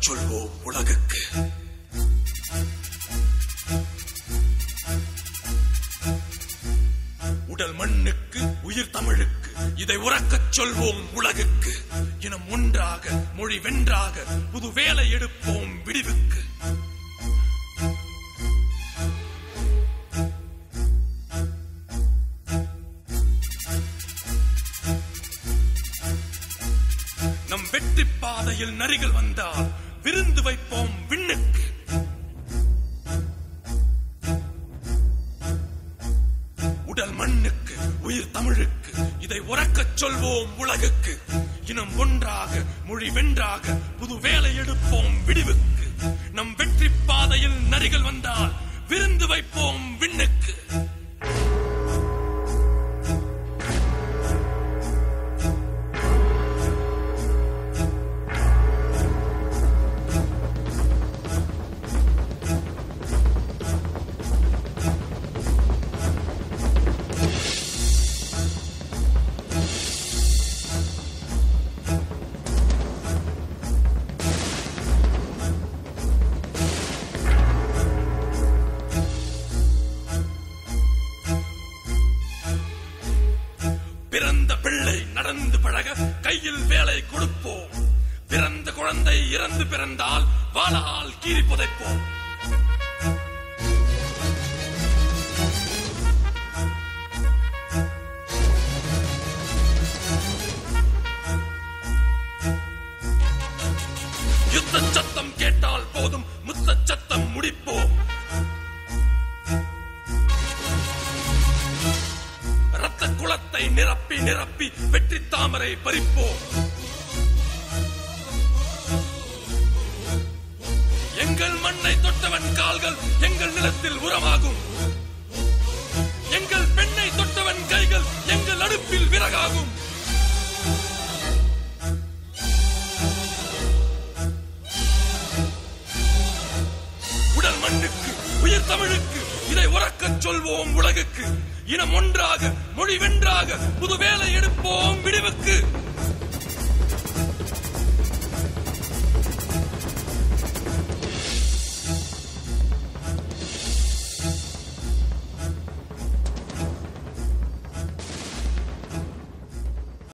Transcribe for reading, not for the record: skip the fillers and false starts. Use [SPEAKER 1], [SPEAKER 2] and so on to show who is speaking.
[SPEAKER 1] சொல்வோம் உலகுக்கு. உடல் மண்ணுக்கு, உயிர் தமிழுக்கு, இதை உறக்கச் சொல்வோம் உலகுக்கு. இனம் ஒன்றாக, மொழி வென்றாக, புது வேலை எடுப்போம் விடிவுக்கு. நம் வெற்றி பாதையில் நரிகள் வந்தால் விருந்து வைப்போம் விண்ணுக்கு. உடல் மண்ணுக்கு, உயிர் தமிழுக்கு, இதை உறக்கச் சொல்வோம் உலகுக்கு. இனம் ஒன்றாக, மொழி வென்றாக, புது வேலை எடுப்போம் விடிவுக்கு. நம் வெற்றி பாதையில் நரிகள் வந்தால் விருந்து வைப்போம் விண்ணுக்கு. பிறந்த பிள்ளை நடந்து பழக கையில் வேலை கொடுப்போம். பிறந்த குழந்தை இறந்து பிறந்தால் வாளால் கீறி புதைப்போம். யுத்த சத்தம் கேட்டால் போதும், முத்த சத்தம் முடிப்போம். ரத்த குளத்தை நிரப்பி நிரப்பி வெற்றி தாமரை பறிப்போம். எங்கள் மண்ணை தொட்டவன் கால்கள் எங்கள் நிலத்தில் உரமாகும். எங்கள் பெண்ணை தொட்டவன் கைகள் எங்கள் அடுப்பில் விறகாகும். உடல் மண்ணுக்கு, உயிர் தமிழுக்கு, இதை உறக்கச் சொல்வோம் உலகுக்கு. இனம் ஒன்றாக, மொழி வென்றாக, புது வேலை எடுப்போம் விடிவுக்கு.